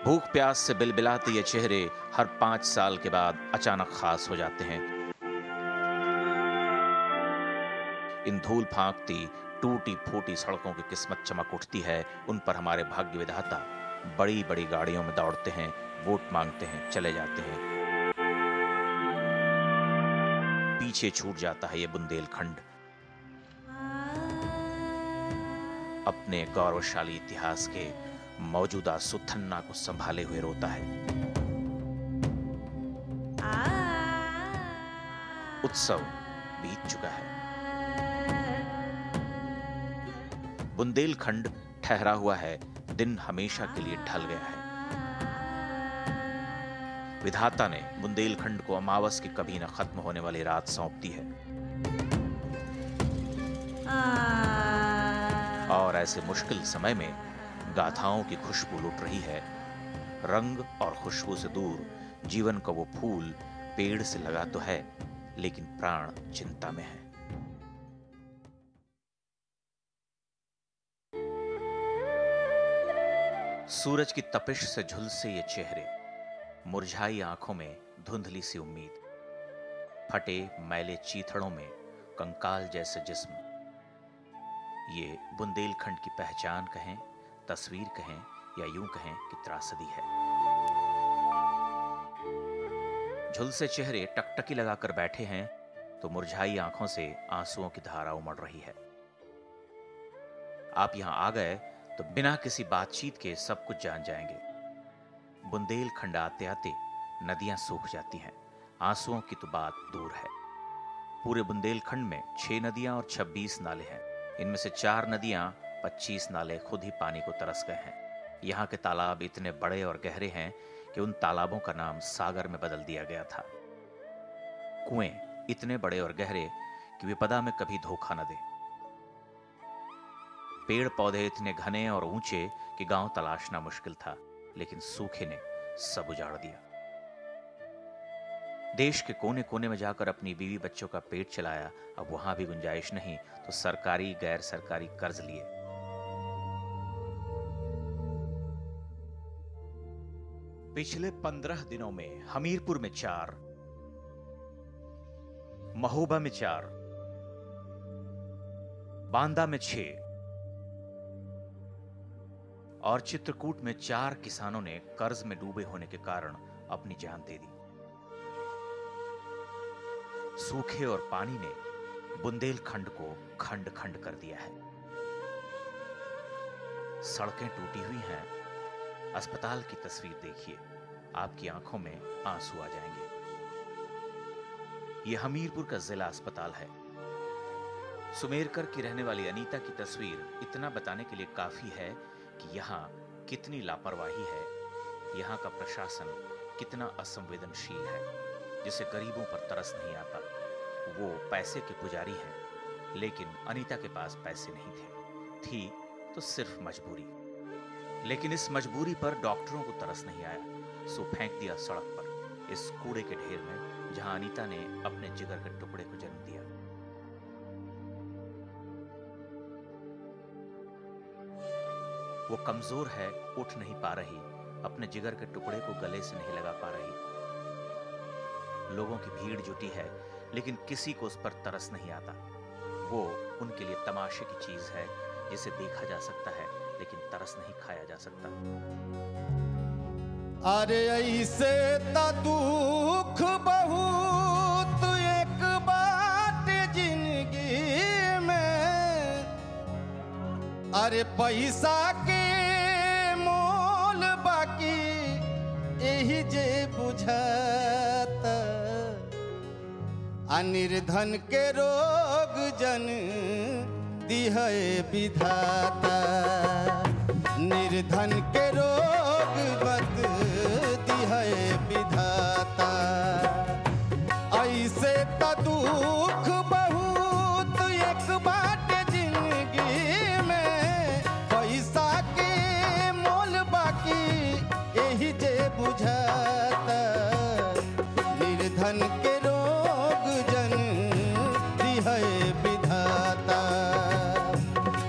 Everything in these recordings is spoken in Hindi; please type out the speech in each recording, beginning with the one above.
भूख प्यास से बिलबिलाते ये चेहरे हर 5 साल के बाद अचानक खास हो जाते हैं। इन धूल फांकती टूटी फूटी सड़कों की किस्मत चमक उठती है। उन पर हमारे भाग्य विधाता बड़ी बड़ी गाड़ियों में दौड़ते हैं, वोट मांगते हैं, चले जाते हैं। पीछे छूट जाता है ये बुंदेलखंड, अपने गौरवशाली इतिहास के मौजूदा सुथन्ना को संभाले हुए रोता है। उत्सव बीत चुका है। बुंदेलखंड ठहरा हुआ है, दिन हमेशा के लिए ढल गया है। विधाता ने बुंदेलखंड को अमावस की कभी न खत्म होने वाली रात सौंप दी है। और ऐसे मुश्किल समय में गाथाओं की खुशबू लुट रही है। रंग और खुशबू से दूर जीवन का वो फूल पेड़ से लगा तो है, लेकिन प्राण चिंता में है। सूरज की तपिश से झुलसे ये चेहरे, मुरझाई आंखों में धुंधली सी उम्मीद, फटे मैले चीथड़ों में कंकाल जैसे जिस्म। ये बुंदेलखंड की पहचान कहें, तस्वीर कहें या यूं कहें कि त्रासदी है। झुलसे चेहरे टकटकी लगाकर बैठे हैं तो मुरझाई आंखों से आंसुओं की धारा उमड़ रही है। आप यहां आ गए तो बिना किसी बातचीत के सब कुछ जान जाएंगे। बुंदेलखंड आते आते नदियां सूख जाती हैं, आंसुओं की तो बात दूर है। पूरे बुंदेलखंड में 6 नदियां और 26 नाले हैं। इनमें से 4 नदियां, 25 नाले खुद ही पानी को तरस गए हैं। यहाँ के तालाब इतने बड़े और गहरे हैं कि उन तालाबों का नाम सागर में बदल दिया गया था। कुएं इतने बड़े और गहरे कि विपदा में कभी धोखा न दे। पेड़ पौधे इतने घने और ऊंचे कि गांव तलाशना मुश्किल था, लेकिन सूखे ने सब उजाड़ दिया। देश के कोने कोने में जाकर अपनी बीवी बच्चों का पेट चलाया। अब वहां भी गुंजाइश नहीं तो सरकारी गैर सरकारी कर्ज लिए। पिछले 15 दिनों में हमीरपुर में 4, महोबा में 4, बांदा में 6 और चित्रकूट में 4 किसानों ने कर्ज में डूबे होने के कारण अपनी जान दे दी। सूखे और पानी ने बुंदेलखंड को खंड खंड कर दिया है। सड़कें टूटी हुई हैं। अस्पताल की तस्वीर देखिए, आपकी आंखों में आंसू आ जाएंगे। यह हमीरपुर का जिला अस्पताल है। सुमेरकर की रहने वाली अनीता की तस्वीर इतना बताने के लिए काफी है कि यहां कितनी लापरवाही है, यहां का प्रशासन कितना असंवेदनशील है, जिसे गरीबों पर तरस नहीं आता। वो पैसे के पुजारी हैं, लेकिन अनीता के पास पैसे नहीं थे। थी तो सिर्फ मजबूरी। लेकिन इस मजबूरी पर डॉक्टरों को तरस नहीं आया, सो फेंक दिया सड़क पर, इस कूड़े के ढेर में जहां अनीता ने अपने जिगर के टुकड़े को जन्म दिया। वो कमजोर है, उठ नहीं पा रही, अपने जिगर के टुकड़े को गले से नहीं लगा पा रही। लोगों की भीड़ जुटी है, लेकिन किसी को उस पर तरस नहीं आता। वो उनके लिए तमाशे की चीज है, जिसे देखा जा सकता है लेकिन तरस नहीं खाया जा सकता। अरे ऐसे ता दुख बहुत एक बात जिंदगी में, अरे पैसा के मोल बाकी यही जे बुझाता। निर्धन के रोग जन दिहै विधाता, निर्धन के रोग मत दिहै विधाता। ऐसे त दुख बहुत एक बात जिंदगी में, पैसा के मोल बाकी यही जे बुझाता। निर्धन के रोग जन दिहै विधाता,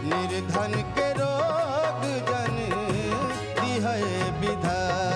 निर्धन के रोग जन दिहै विधाता।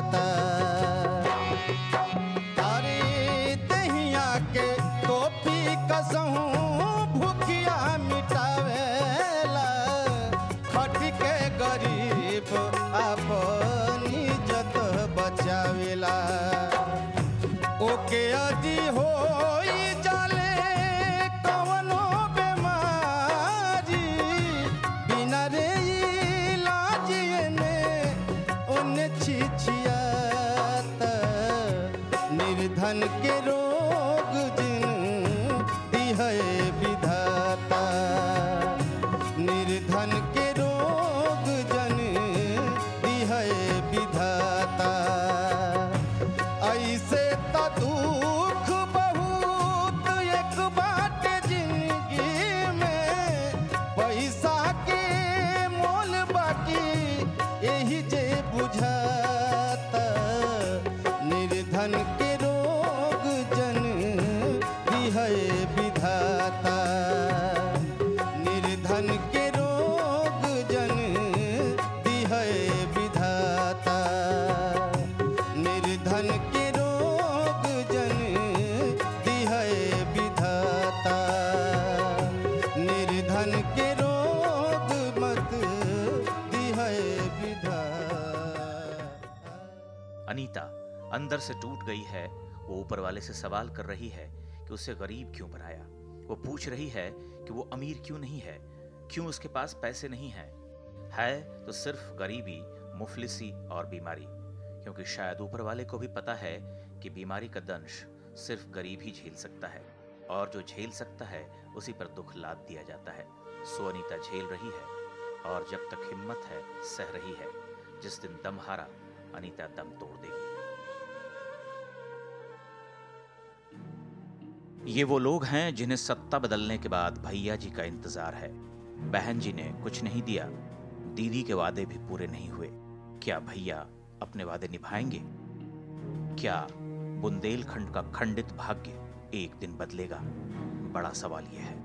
निर्धन के रोग जिन दिहै विधाता, निर्धन के रोग जन दिहै विधाता। ऐसे त दुख बहुत एक बात जिंदगी में, पैसा के मोल बाकी यही जे बुझाता। निर्धन के रोग जन दिहै विधाता, निर्धन के रोग जन दिहै विधाता, निर्धन के रोग जन दिहै विधाता, निर्धन के रोग मत दिहै विधाता। अनीता अंदर से टूट गई है। वो ऊपर वाले से सवाल कर रही है कि उसे गरीब क्यों बनाया। वो पूछ रही है कि वो अमीर क्यों नहीं है, क्यों उसके पास पैसे नहीं है तो सिर्फ गरीबी, मुफलिसी और बीमारी। क्योंकि शायद ऊपर वाले को भी पता है कि बीमारी का दंश सिर्फ गरीब ही झेल सकता है, और जो झेल सकता है उसी पर दुख लाद दिया जाता है। सो अनीता झेल रही है और जब तक हिम्मत है सह रही है। जिस दिन दम हारा, अनीता दम तोड़ देगी। ये वो लोग हैं जिन्हें सत्ता बदलने के बाद भैया जी का इंतजार है। बहन जी ने कुछ नहीं दिया, दीदी के वादे भी पूरे नहीं हुए। क्या भैया अपने वादे निभाएंगे? क्या बुंदेलखंड का खंडित भाग्य एक दिन बदलेगा? बड़ा सवाल यह है।